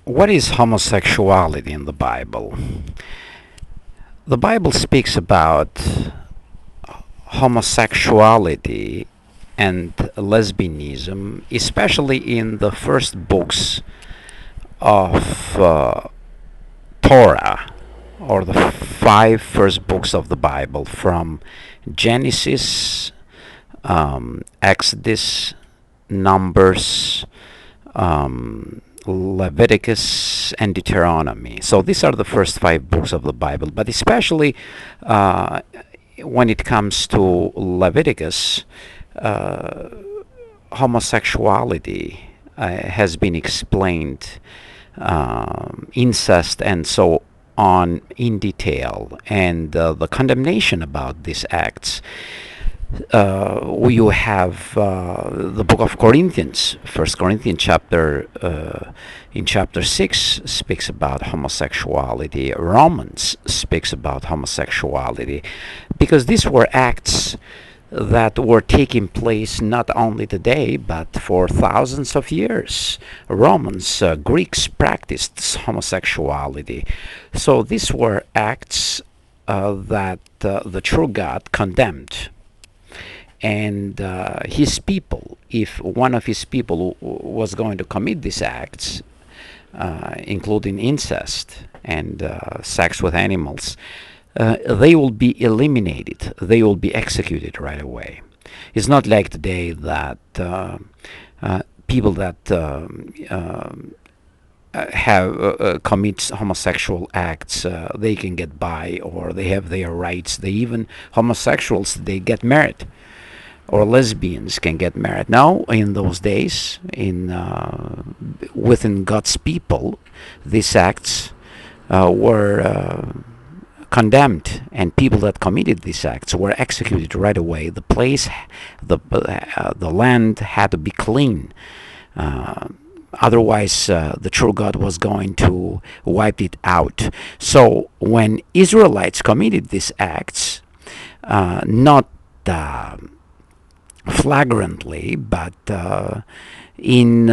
What is homosexuality in the Bible? The Bible speaks about homosexuality and lesbianism, especially in the first books of Torah, or the five first books of the Bible, from Genesis, Exodus, Numbers, Leviticus, and Deuteronomy. So these are the first five books of the Bible, but especially when it comes to Leviticus, uh, homosexuality has been explained, incest and so on in detail, and the condemnation about these acts. You have the book of Corinthians, First Corinthians chapter in chapter 6 speaks about homosexuality. Romans speaks about homosexuality, because these were acts that were taking place not only today but for thousands of years. Romans, Greeks practiced homosexuality, so these were acts that the true God condemned. And his people, if one of his people was going to commit these acts, including incest and sex with animals, they will be eliminated. They will be executed right away. It's not like today that people that have commit homosexual acts, they can get by, or they have their rights. They even homosexuals, they get married, or lesbians can get married. Now, in those days, within God's people, these acts were condemned, and people that committed these acts were executed right away. The place, the land had to be clean. Otherwise, the true God was going to wipe it out. So when Israelites committed these acts, not flagrantly, but in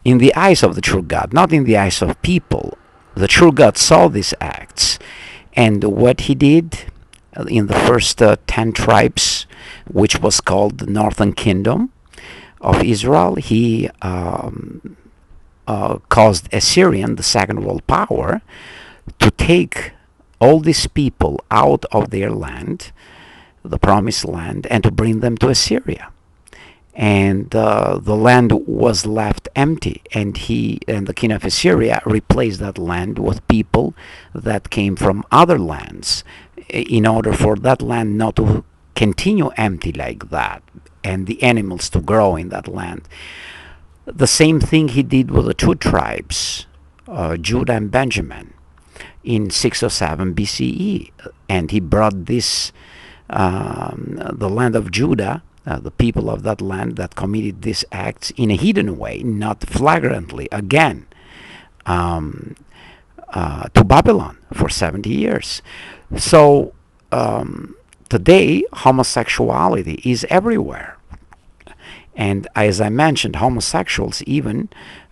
the eyes of the true God, not in the eyes of people, the true God saw these acts, and what He did in the first 10 tribes, which was called the Northern Kingdom of Israel, He caused Assyrian, the second world power, to take all these people out of their land, the promised land, and to bring them to Assyria. And the land was left empty, and the king of Assyria replaced that land with people that came from other lands, in order for that land not to continue empty like that, and the animals to grow in that land. The same thing he did with the two tribes, Judah and Benjamin, in 607 BCE, and he brought the land of Judah, the people of that land that committed these acts in a hidden way, not flagrantly, again, to Babylon for 70 years. So today, homosexuality is everywhere. And as I mentioned, homosexuals even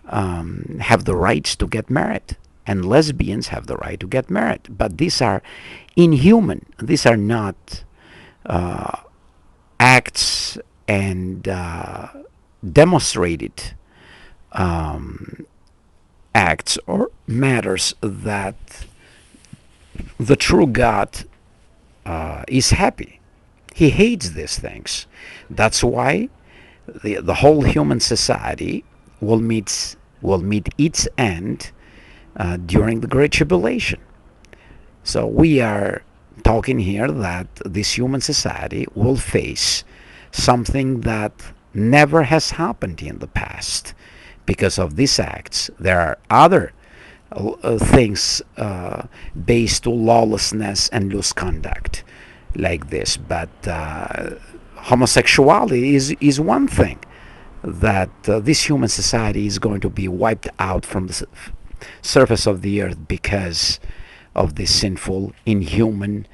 have the rights to get married, and lesbians have the right to get married. But these are inhuman. These are not acts and demonstrated acts or matters that the true God is happy. He hates these things. That's why the whole human society will meet its end during the Great Tribulation. So we are talking here that this human society will face something that never has happened in the past because of these acts. There are other things based on lawlessness and loose conduct like this, but homosexuality is one thing that this human society is going to be wiped out from the surface of the earth because of this sinful, inhuman.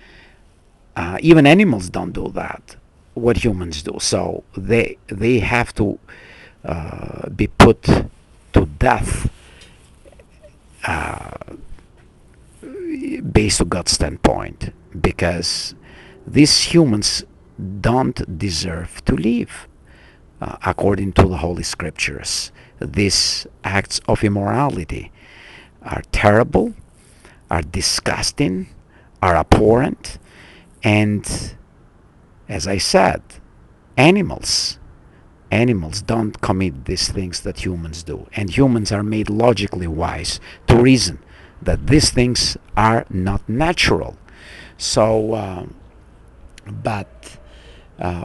Even animals don't do that. What humans do, so they have to be put to death based on God's standpoint, because these humans don't deserve to live according to the Holy Scriptures. These acts of immorality are terrible, are disgusting, are abhorrent, and as I said, animals don't commit these things that humans do, and humans are made logically wise to reason that these things are not natural. So but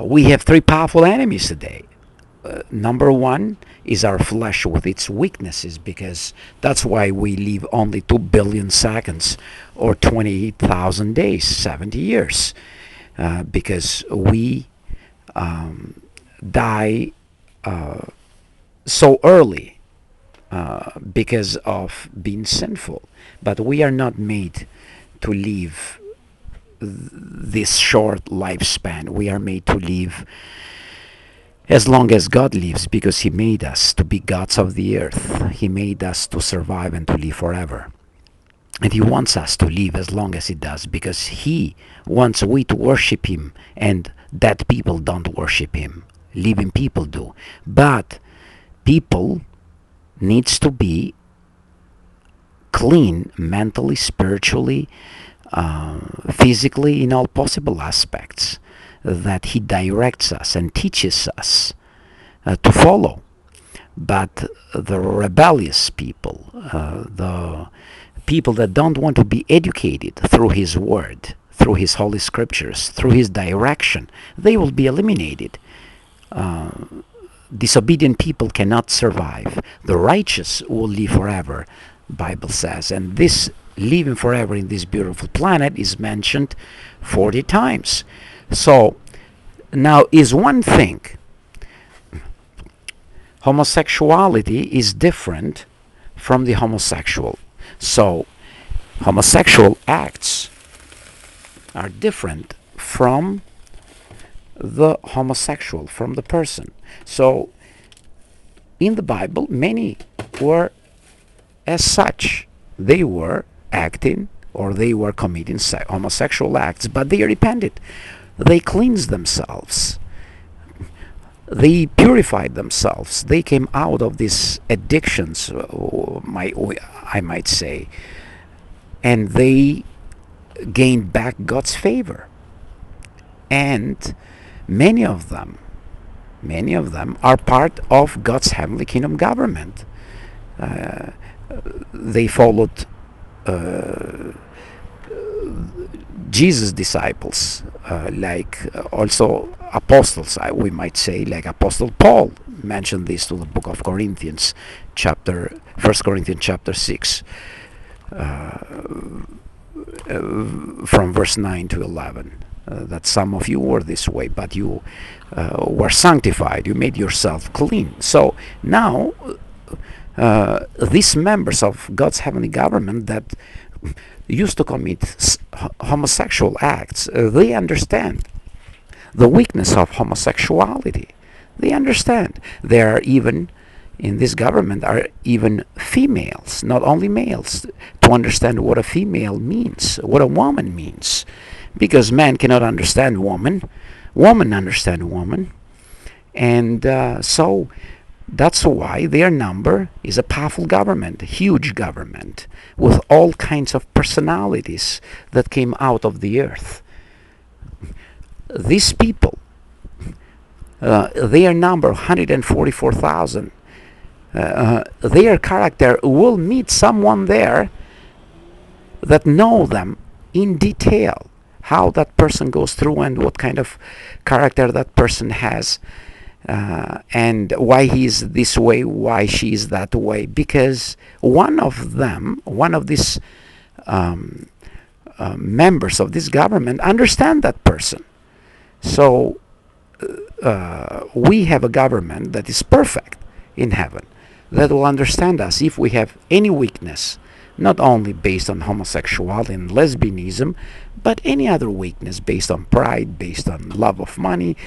we have three powerful enemies today. Number one is our flesh with its weaknesses, because that's why we live only 2 billion seconds or 28,000 days, 70 years, because we die so early because of being sinful. But we are not made to live this short lifespan. We are made to live as long as God lives, because He made us to be gods of the earth. He made us to survive and to live forever. And He wants us to live as long as He does, because He wants we to worship Him, and dead people don't worship Him. Living people do. But people needs to be clean mentally, spiritually, physically, in all possible aspects that He directs us and teaches us to follow. But the rebellious people, the people that don't want to be educated through His Word, through His Holy Scriptures, through His direction, they will be eliminated. Disobedient people cannot survive. The righteous will live forever, Bible says. And this living forever in this beautiful planet is mentioned 40 times. So now is one thing. Homosexuality is different from the homosexual. So homosexual acts are different from the homosexual, from the person. So in the Bible, many were as such. They were acting, or they were committing homosexual acts, but they repented. They cleansed themselves. They purified themselves. They came out of these addictions, I might say, and they gained back God's favor. And many of them are part of God's heavenly kingdom government. They followed Jesus' disciples, like also apostles, we might say, like Apostle Paul mentioned this to the book of Corinthians, 1 Corinthians chapter 6, from verse 9 to 11. That some of you were this way, but you were sanctified, you made yourself clean. So now these members of God's heavenly government that used to commit homosexual acts, they understand the weakness of homosexuality. They understand. There are even, in this government, are even females, not only males, to understand what a female means, what a woman means. Because man cannot understand woman, woman understand woman. And so that's why their number is a powerful government, a huge government, with all kinds of personalities that came out of the earth. These people, their number, 144,000, their character will meet someone there that know them in detail, how that person goes through and what kind of character that person has, and why he's this way, why she's that way. Because one of these members of this government understand that person. So we have a government that is perfect in heaven, that will understand us if we have any weakness, not only based on homosexuality and lesbianism, but any other weakness based on pride, based on love of money,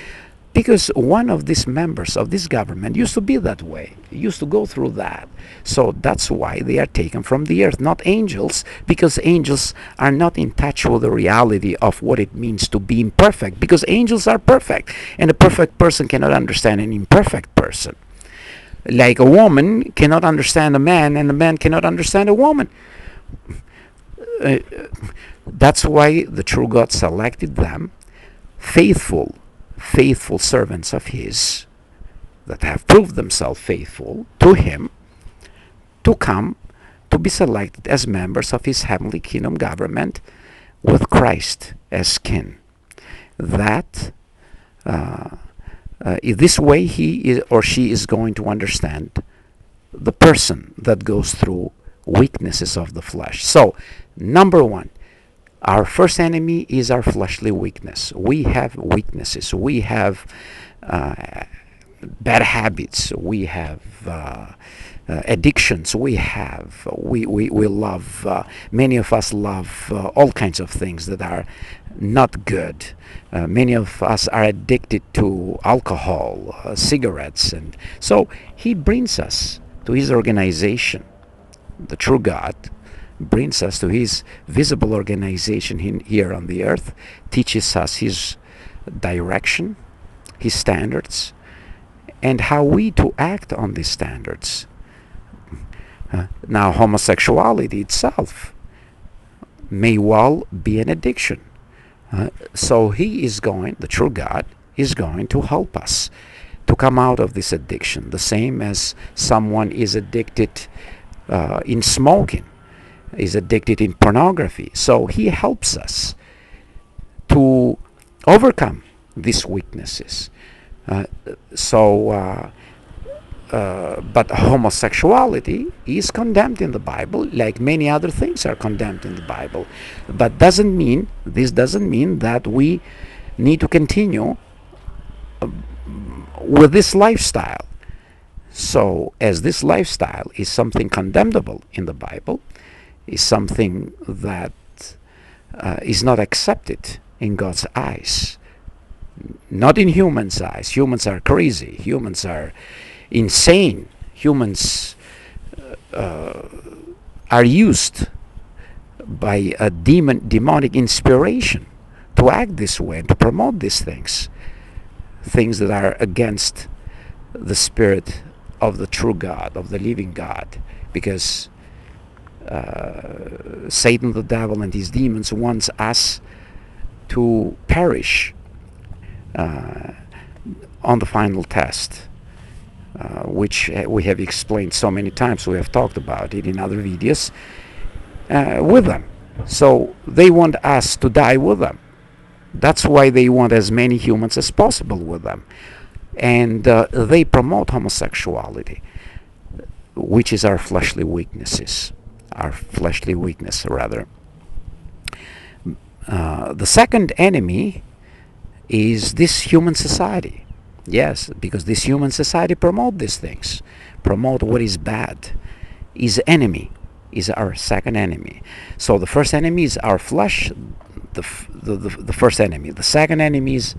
because one of these members of this government used to be that way, used to go through that. So that's why they are taken from the earth, not angels, because angels are not in touch with the reality of what it means to be imperfect, because angels are perfect, and a perfect person cannot understand an imperfect person. Like a woman cannot understand a man, and a man cannot understand a woman. Uh, that's why the true God selected them, faithful servants of his that have proved themselves faithful to him, to come to be selected as members of his heavenly kingdom government with Christ as king. That in this way he is, or she is going to understand the person that goes through weaknesses of the flesh. So, number one, our first enemy is our fleshly weakness. We have weaknesses. We have bad habits. We have addictions. We love, many of us love all kinds of things that are not good. Many of us are addicted to alcohol, cigarettes. And so he brings us to his organization. The true God brings us to his visible organization here on the earth, teaches us his direction, his standards, and how we to act on these standards. Now, homosexuality itself may well be an addiction. So the true God is going to help us to come out of this addiction, the same as someone is addicted in smoking, is addicted in pornography. So he helps us to overcome these weaknesses. But homosexuality is condemned in the Bible, like many other things are condemned in the Bible. But this doesn't mean that we need to continue with this lifestyle. So, as this lifestyle is something condemnable in the Bible, is something that is not accepted in God's eyes, not in humans' eyes. Humans are crazy. Humans are insane. Humans are used by a demonic inspiration to act this way and to promote these things that are against the spirit of the true God, of the living God, because Satan, the devil, and his demons wants us to perish on the final test, which we have explained so many times. We have talked about it in other videos with them. So they want us to die with them. That's why they want as many humans as possible with them. And they promote homosexuality, which is our fleshly weakness, rather. The second enemy is this human society. Yes, because this human society promote these things, promote what is bad. Is our second enemy. So the first enemy is our flesh, the first enemy. The second enemy is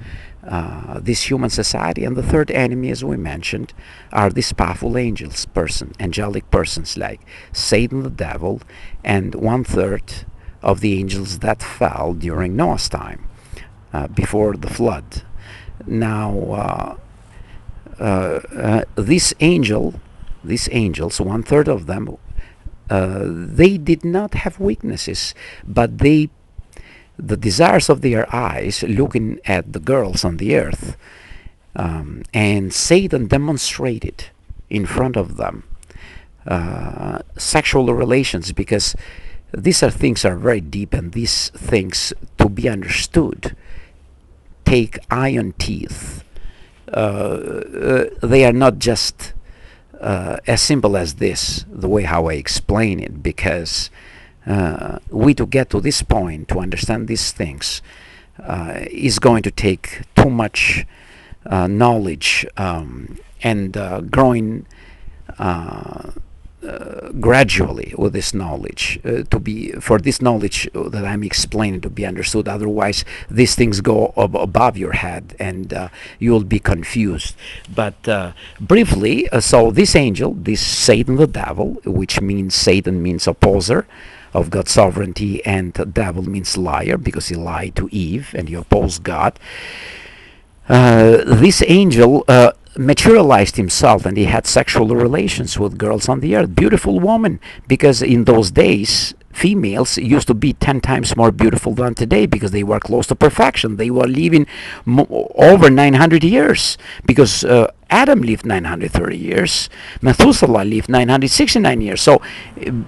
this human society, and the third enemy, as we mentioned, are these powerful angelic persons like Satan, the devil, and 1/3 of the angels that fell during Noah's time, before the flood. Now, these angels, 1/3 of them, they did not have weaknesses, but the desires of their eyes, looking at the girls on the earth, and Satan demonstrated in front of them sexual relations, because these things are very deep, and these things, to be understood, take iron teeth. They are not just as simple as this, the way how I explain it, because we to get to this point, to understand these things, is going to take too much knowledge and growing gradually with this knowledge to be for this knowledge that I'm explaining to be understood. Otherwise, these things go above your head and you'll be confused. But briefly, so this angel, this Satan, the devil, which means Satan means opposer of God's sovereignty, and devil means liar because he lied to Eve and he opposed God. This angel materialized himself and he had sexual relations with girls on the earth. Beautiful woman, because in those days females used to be 10 times more beautiful than today because they were close to perfection. They were living over 900 years because Adam lived 930 years, Methuselah lived 969 years, so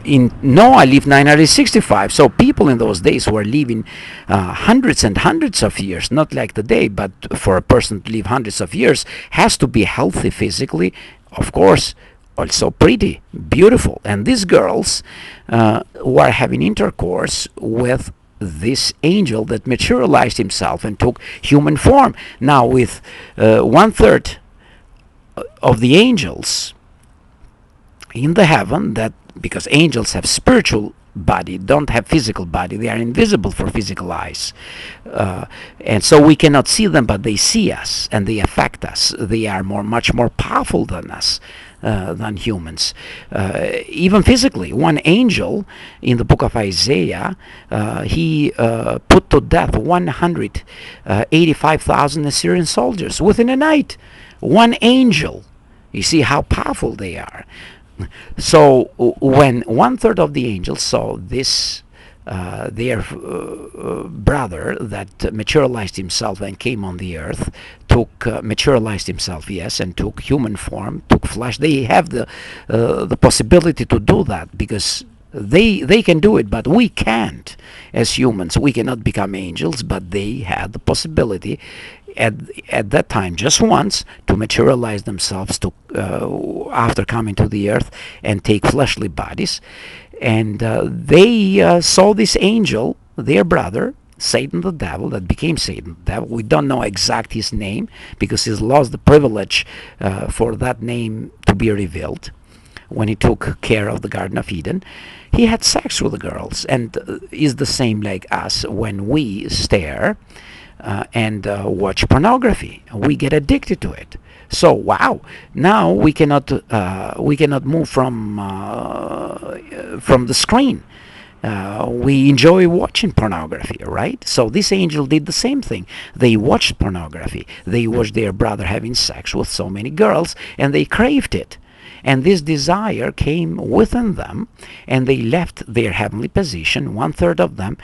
in Noah lived 965. So people in those days were living hundreds and hundreds of years, not like today. But for a person to live hundreds of years has to be healthy physically, of course, also pretty, beautiful. And these girls were having intercourse with this angel that materialized himself and took human form. Now, with 1/3 of the angels in the heaven, that because angels have spiritual body, don't have physical body, they are invisible for physical eyes, and so we cannot see them, but they see us and they affect us. They are much more powerful than us, than humans, even physically. One angel in the book of Isaiah, he put to death 185,000 Assyrian soldiers within a night. One angel. You see how powerful they are. So when 1/3 of the angels saw this their brother that materialized himself and came on the earth, materialized himself, yes, and took human form, took flesh. They have the possibility to do that because they can do it, but we can't. As humans, we cannot become angels, but they had the possibility at that time, just once, to materialize themselves to after coming to the earth and take fleshly bodies. And they saw this angel, their brother, Satan the devil, that became Satan the devil. We don't know exact his name because he's lost the privilege for that name to be revealed. When he took care of the Garden of Eden, he had sex with the girls, and is the same like us when we stare and watch pornography. We get addicted to it. So wow, now we cannot move from the screen. We enjoy watching pornography, right? So this angel did the same thing. They watched pornography. They watched their brother having sex with so many girls, and they craved it. And this desire came within them, and they left their heavenly position, 1/3 of them,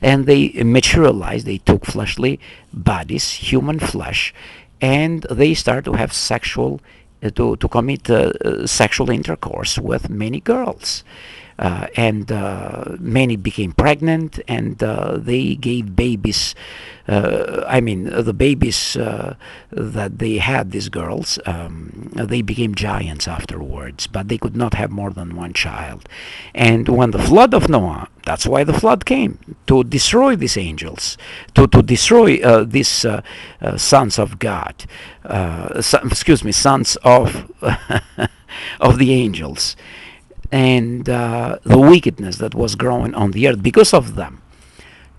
and they materialized. They took fleshly bodies, human flesh, and they start to have to commit sexual intercourse with many girls. And many became pregnant, and they gave babies. The babies that they had, these girls, they became giants afterwards, but they could not have more than one child. And when the flood of Noah, that's why the flood came, to destroy these angels, to destroy these sons of God, sons of of the angels, and the wickedness that was growing on the earth because of them.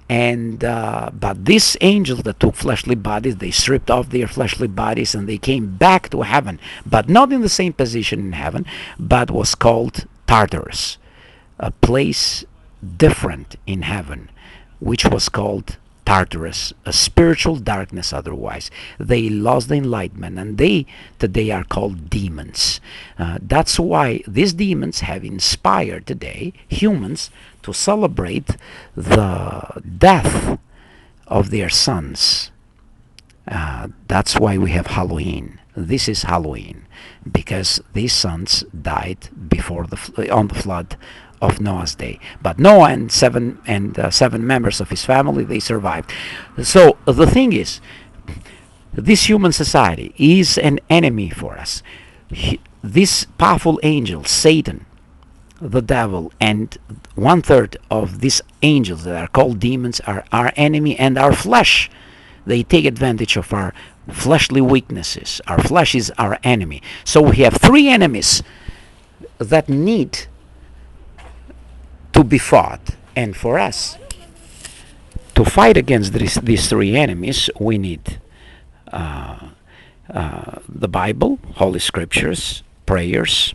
And but these angels that took fleshly bodies, they stripped off their fleshly bodies and they came back to heaven, but not in the same position in heaven, but was called Tartarus, a place different in heaven, which was called Tartarus, a spiritual darkness otherwise. They lost the enlightenment, and today are called demons. That's why these demons have inspired today humans to celebrate the death of their sons. That's why we have Halloween. This is Halloween, because these sons died before on the flood of Noah's day. But Noah and seven members of his family, they survived. So the thing is, this human society is an enemy for us. This powerful angel, Satan, the devil, and 1/3 of these angels that are called demons are our enemy and our flesh. They take advantage of our fleshly weaknesses. Our flesh is our enemy. So we have three enemies that need to be fought. And for us to fight against these three enemies, we need the Bible, Holy Scriptures, prayers,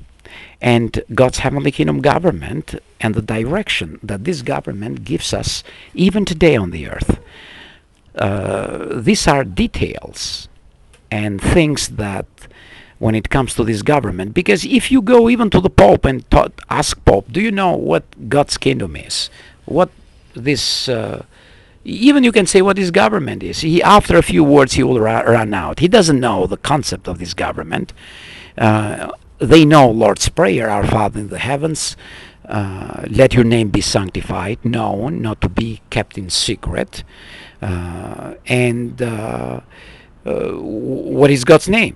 and God's heavenly kingdom government, and the direction that this government gives us even today on the earth. These are details and things that, when it comes to this government, because if you go even to the Pope and ask Pope, do you know what God's kingdom is? What this even you can say what his government is. After a few words, he will run out. He doesn't know the concept of this government. They know Lord's Prayer, Our Father in the heavens, let your name be sanctified, known, not to be kept in secret. And what is God's name?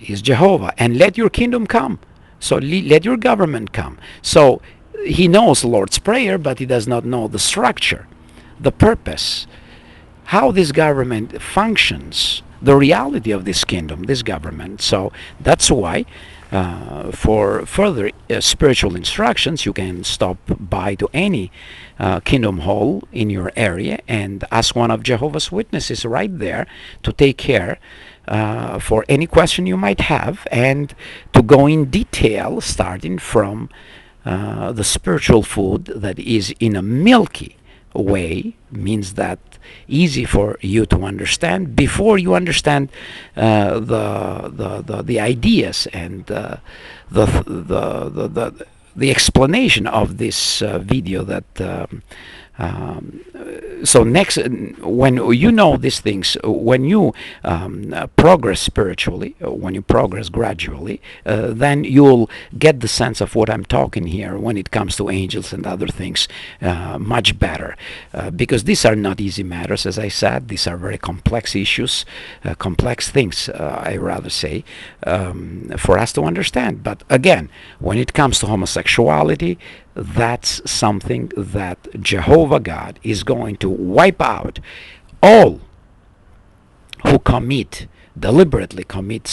Is Jehovah. And let your kingdom come. So let your government come. So he knows Lord's Prayer, but he does not know the structure, the purpose, how this government functions, the reality of this kingdom, this government. So that's why for further spiritual instructions, you can stop by to any kingdom hall in your area and ask one of Jehovah's Witnesses right there to take care for any question you might have, and to go in detail, starting from the spiritual food that is in a milky way, means that easy for you to understand before you understand the ideas and the explanation of this video that so next, when you know these things, when you progress spiritually, when you progress gradually, then you'll get the sense of what I'm talking here when it comes to angels and other things much better, because these are not easy matters. As I said, these are very complex issues, complex things, I rather say, for us to understand. But again, when it comes to homosexuality, that's something that Jehovah God is going to wipe out all who deliberately commit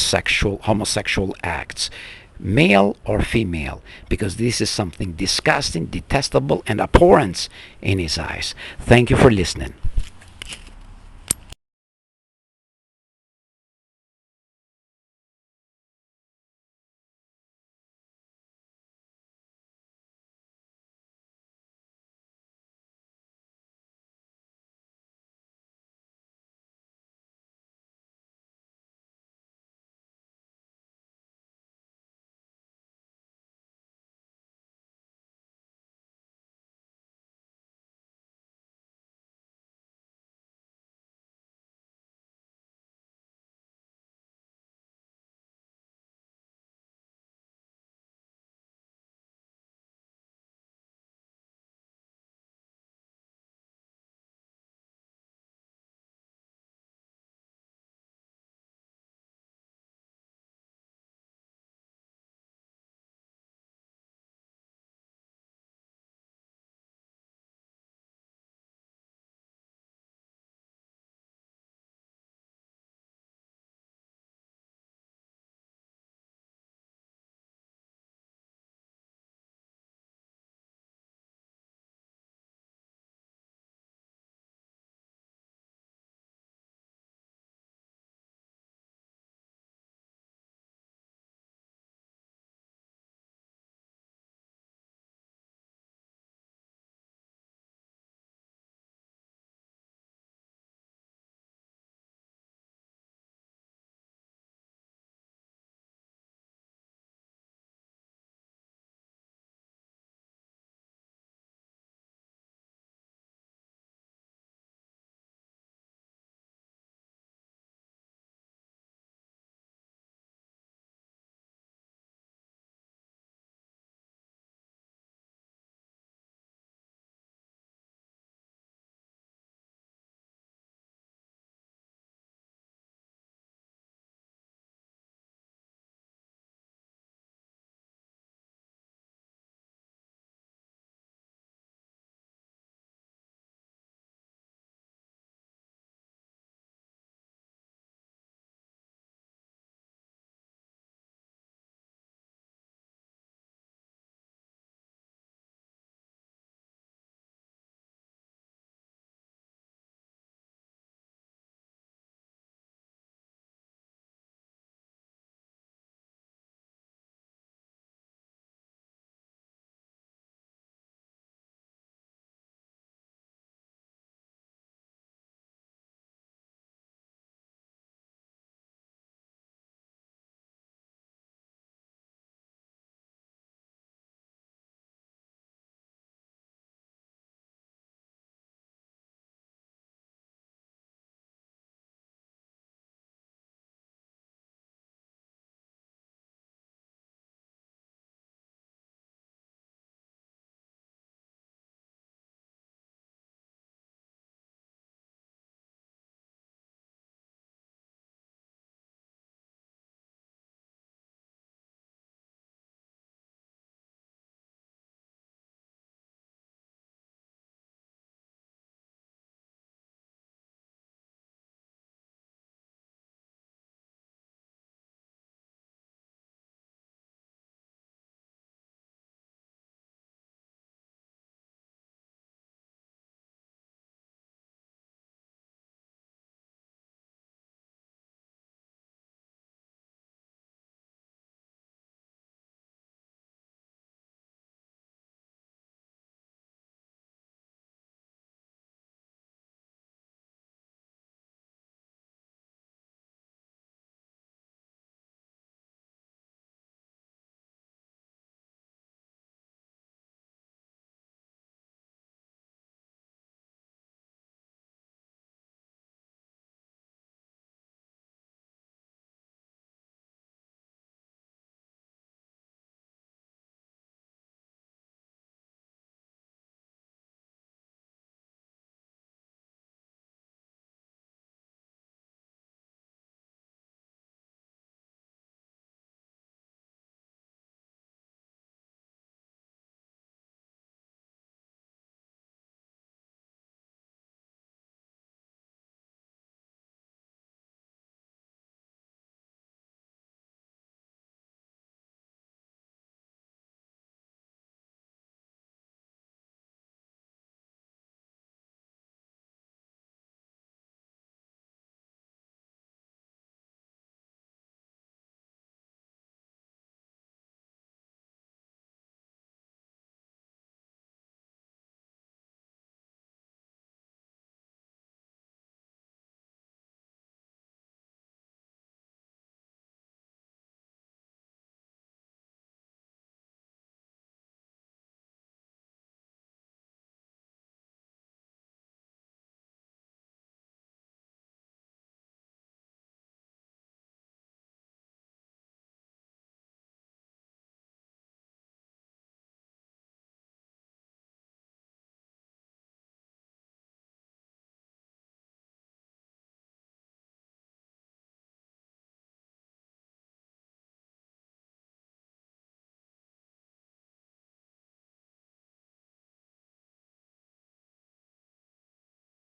homosexual acts, male or female, because this is something disgusting, detestable, and abhorrent in his eyes. Thank you for listening.